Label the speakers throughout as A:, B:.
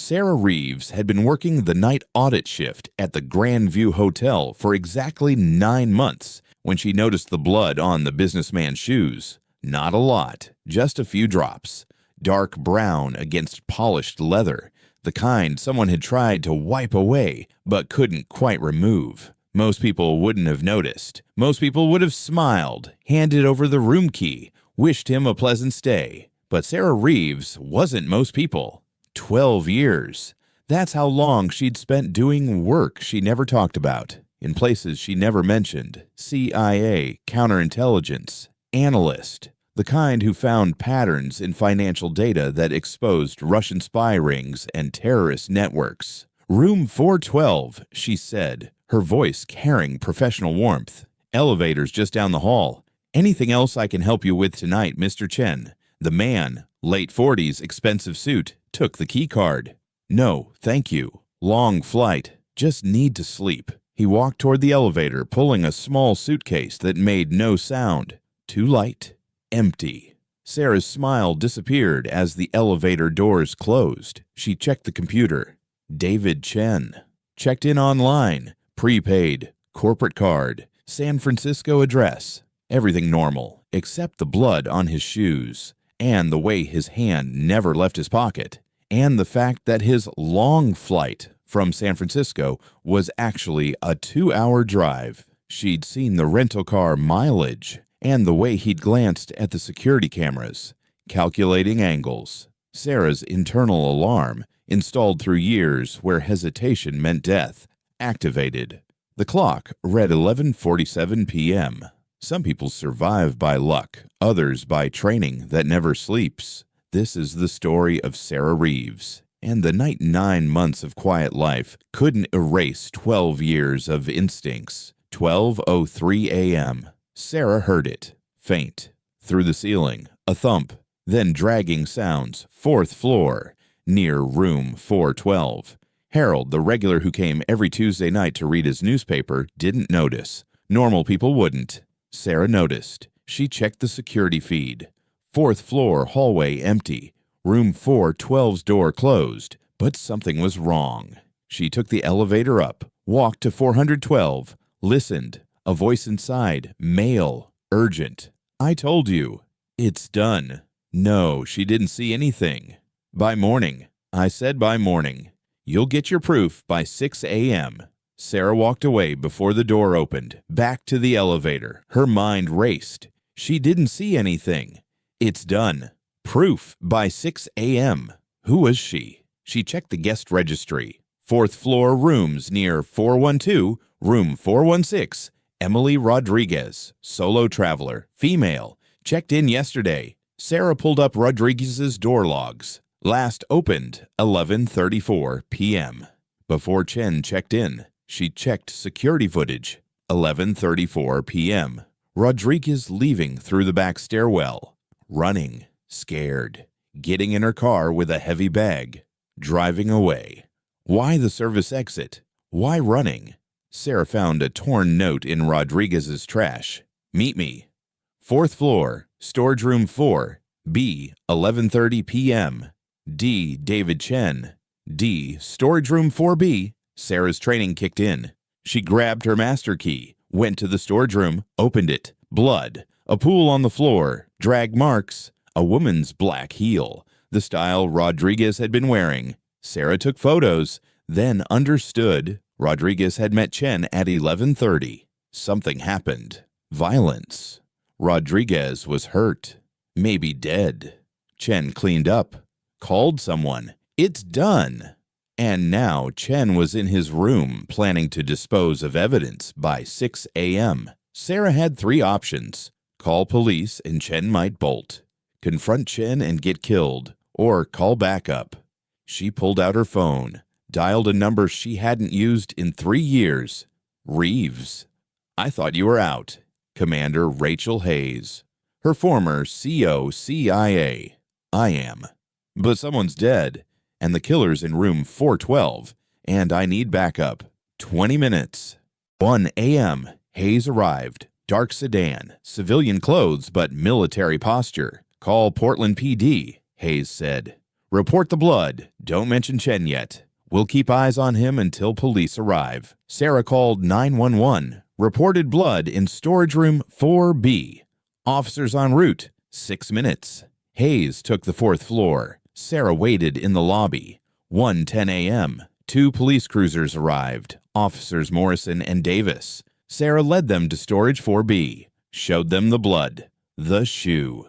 A: Sarah Reeves had been working the night audit shift at the Grandview Hotel for exactly 9 months when she noticed the blood on the businessman's shoes. Not a lot, just a few drops. Dark brown against polished leather, the kind someone had tried to wipe away but couldn't quite remove. Most people wouldn't have noticed. Most people would have smiled, handed over the room key, wished him a pleasant stay. But Sarah Reeves wasn't most people. 12 years. That's how long she'd spent doing work she never talked about, in places she never mentioned. CIA, counterintelligence, analyst, the kind who found patterns in financial data that exposed Russian spy rings and terrorist networks. Room 412, she said, her voice carrying professional warmth. Elevators just down the hall. Anything else I can help you with tonight, Mr. Chen? The man, late 40s, expensive suit, took the key card. No, thank you. Long flight. Just need to sleep. He walked toward the elevator, pulling a small suitcase that made no sound. Too light. Empty. Sarah's smile disappeared as the elevator doors closed. She checked the computer. David Chen. Checked in online. Prepaid. Corporate card. San Francisco address. Everything normal, except the blood on his shoes, and the way his hand never left his pocket, and the fact that his long flight from San Francisco was actually a 2-hour drive. She'd seen the rental car mileage, and the way he'd glanced at the security cameras, calculating angles. Sarah's internal alarm, installed through years where hesitation meant death, activated. The clock read 11:47 p.m. Some people survive by luck, others by training that never sleeps. This is the story of Sarah Reeves, and the 9 months of quiet life couldn't erase 12 years of instincts. 12:03 a.m. Sarah heard it. Faint. Through the ceiling. A thump. Then dragging sounds. 4th floor. Near room 412. Harold, the regular who came every Tuesday night to read his newspaper, didn't notice. Normal people wouldn't. Sarah noticed. She checked the security feed. 4th floor hallway empty. Room 412's door closed. But something was wrong. She took the elevator up, walked to 412, listened. A voice inside. Mail. Urgent. I told you. It's done. No, she didn't see anything. By morning. I said by morning. You'll get your proof by 6 a.m. Sarah walked away before the door opened, back to the elevator. Her mind raced. She didn't see anything. It's done. Proof by 6 a.m. Who was she? She checked the guest registry. 4th floor rooms near 412, room 416. Emily Rodriguez, solo traveler, female, checked in yesterday. Sarah pulled up Rodriguez's door logs. Last opened 11:34 p.m. Before Chen checked in, she checked security footage. 11:34 p.m. Rodriguez leaving through the back stairwell. Running, scared. Getting in her car with a heavy bag. Driving away. Why the service exit? Why running? Sarah found a torn note in Rodriguez's trash. Meet me. 4th floor, storage room 4, B, 11:30 p.m. D, David Chen. D, storage room 4B. Sarah's training kicked in. She grabbed her master key, went to the storage room, opened it. Blood, a pool on the floor, drag marks, a woman's black heel, the style Rodriguez had been wearing. Sarah took photos, then understood. Rodriguez had met Chen at 11:30. Something happened. Violence. Rodriguez was hurt. Maybe dead. Chen cleaned up. Called someone. It's done. And now Chen was in his room planning to dispose of evidence by 6 a.m. Sarah had 3 options. Call police and Chen might bolt. Confront Chen and get killed. Or call backup. She pulled out her phone. Dialed a number she hadn't used in 3 years. Reeves. I thought you were out. Commander Rachel Hayes. Her former CO-CIA. I am. But someone's dead, and the killer's in room 412, and I need backup. 20 minutes. 1 a.m. Hayes arrived. Dark sedan. Civilian clothes, but military posture. Call Portland PD, Hayes said. Report the blood. Don't mention Chen yet. We'll keep eyes on him until police arrive. Sarah called 911. Reported blood in storage room 4B. Officers en route. 6 minutes. Hayes took the 4th floor. Sarah waited in the lobby. 1:10 a.m. 2 police cruisers arrived. Officers Morrison and Davis. Sarah led them to storage 4B. Showed them the blood. The shoe.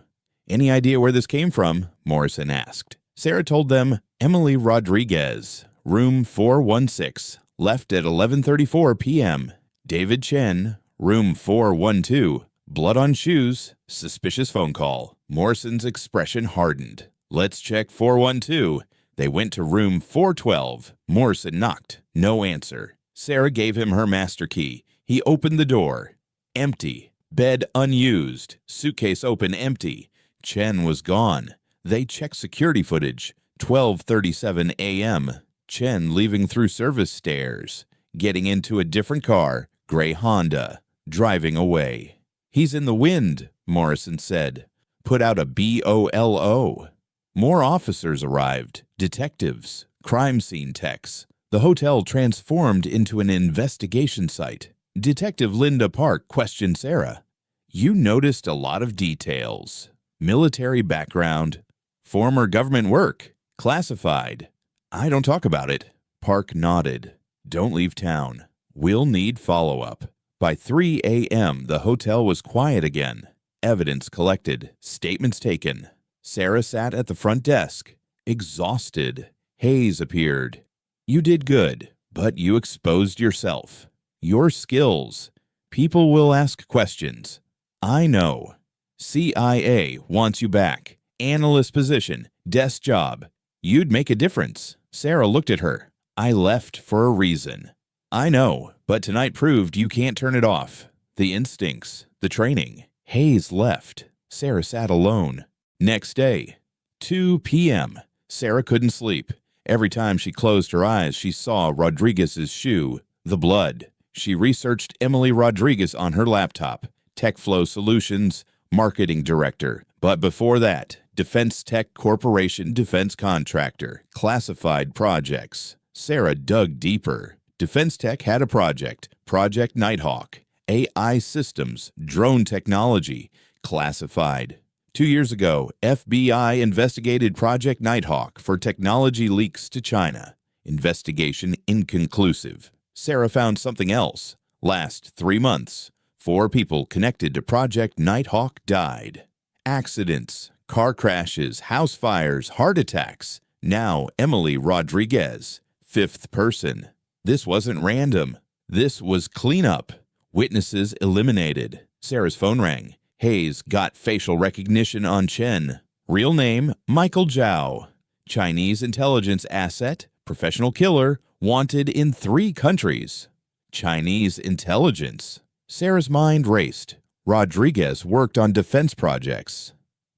A: Any idea where this came from? Morrison asked. Sarah told them Emily Rodriguez, room 416, left at 11:34 p.m. David Chen, room 412, blood on shoes, suspicious phone call. Morrison's expression hardened. Let's check 412. They went to room 412. Morrison knocked. No answer. Sarah gave him her master key. He opened the door. Empty. Bed unused. Suitcase open empty. Chen was gone. They checked security footage. 12:37 a.m. Chen leaving through service stairs. Getting into a different car, gray Honda. Driving away. He's in the wind, Morrison said. Put out a BOLO. More officers arrived. Detectives. Crime scene techs. The hotel transformed into an investigation site. Detective Linda Park questioned Sarah. You noticed a lot of details. Military background. Former government work. Classified. I don't talk about it. Park nodded. Don't leave town. We'll need follow-up. By 3 a.m., the hotel was quiet again. Evidence collected. Statements taken. Sarah sat at the front desk. Exhausted. Hayes appeared. You did good, but you exposed yourself. Your skills. People will ask questions. I know. CIA wants you back. Analyst position. Desk job. You'd make a difference. Sarah looked at her. I left for a reason. I know, but tonight proved you can't turn it off. The instincts. The training. Hayes left. Sarah sat alone. Next day. 2 p.m. Sarah couldn't sleep. Every time she closed her eyes, she saw Rodriguez's shoe. The blood. She researched Emily Rodriguez on her laptop. TechFlow Solutions, marketing director. But before that, Defense Tech Corporation defense contractor, classified projects. Sarah dug deeper. Defense Tech had a project, Project Nighthawk. AI systems, drone technology, classified. 2 years ago, FBI investigated Project Nighthawk for technology leaks to China. Investigation inconclusive. Sarah found something else. Last 3 months, 4 people connected to Project Nighthawk died. Accidents, car crashes, house fires, heart attacks. Now Emily Rodriguez, 5th person. This wasn't random. This was cleanup. Witnesses eliminated. Sarah's phone rang. Hayes got facial recognition on Chen. Real name, Michael Zhao. Chinese intelligence asset, professional killer, wanted in 3 countries. Chinese intelligence. Sarah's mind raced. Rodriguez worked on defense projects.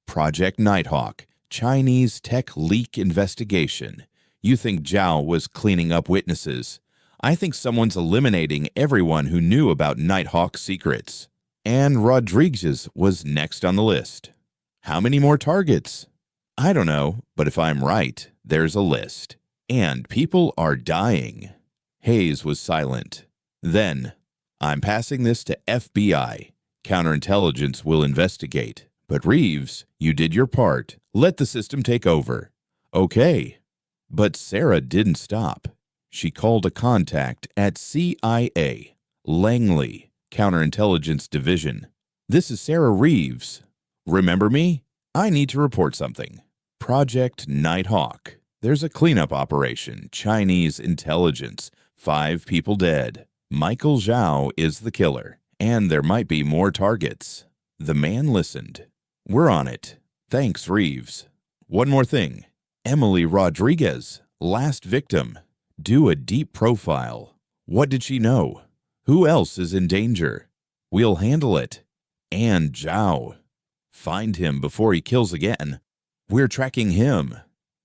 A: Project Nighthawk, Chinese tech leak investigation. You think Zhao was cleaning up witnesses. I think someone's eliminating everyone who knew about Nighthawk's secrets. And Rodriguez was next on the list. How many more targets? I don't know, but if I'm right, there's a list. And people are dying. Hayes was silent. Then, I'm passing this to FBI. Counterintelligence will investigate. But Reeves, you did your part. Let the system take over. Okay. But Sarah didn't stop. She called a contact at CIA, Langley, Counterintelligence Division. This is Sarah Reeves. Remember me? I need to report something. Project Nighthawk. There's a cleanup operation. Chinese intelligence. 5 people dead. Michael Zhao is the killer. And there might be more targets. The man listened. We're on it. Thanks, Reeves. One more thing. Emily Rodriguez, last victim. Do a deep profile. What did she know? Who else is in danger? We'll handle it. And Zhao. Find him before he kills again. We're tracking him.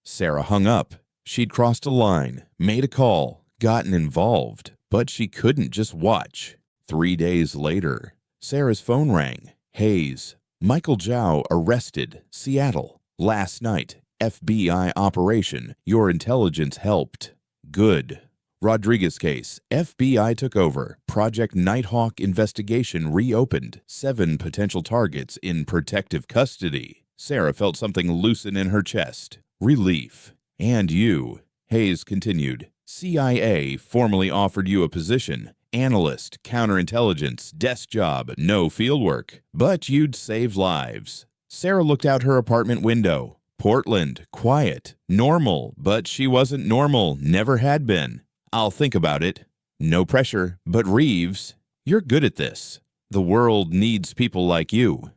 A: Sarah hung up. She'd crossed a line, made a call, gotten involved, but she couldn't just watch. 3 days later, Sarah's phone rang. Hayes. Michael Zhao arrested. Seattle. Last night. FBI operation. Your intelligence helped. Good. Rodriguez case. FBI took over. Project Nighthawk investigation reopened. 7 potential targets in protective custody. Sarah felt something loosen in her chest. Relief. And you. Hayes continued. CIA formally offered you a position. Analyst, counterintelligence, desk job, no fieldwork. But you'd save lives. Sarah looked out her apartment window. Portland, quiet, normal, but she wasn't normal, never had been. I'll think about it. No pressure, but Reeves, you're good at this. The world needs people like you.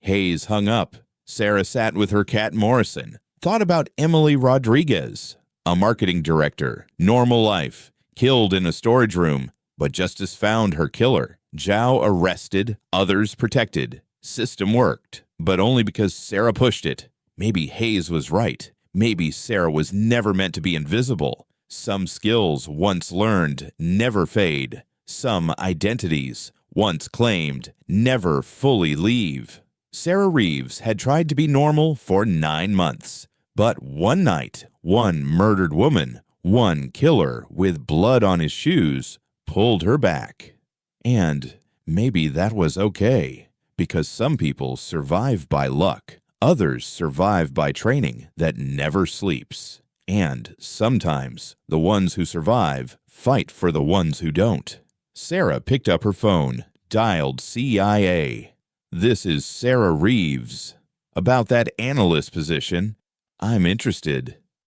A: Hayes hung up. Sarah sat with her cat Morrison. Thought about Emily Rodriguez, a marketing director, normal life, killed in a storage room, but justice found her killer. Zhao arrested, others protected. System worked, but only because Sarah pushed it. Maybe Hayes was right. Maybe Sarah was never meant to be invisible. Some skills once learned never fade. Some identities once claimed never fully leave. Sarah Reeves had tried to be normal for 9 months. But one night, one murdered woman, one killer with blood on his shoes, pulled her back. And maybe that was okay, because some people survive by luck. Others survive by training that never sleeps. And sometimes the ones who survive fight for the ones who don't. Sarah picked up her phone, dialed CIA. This is Sarah Reeves. About that analyst position, I'm interested.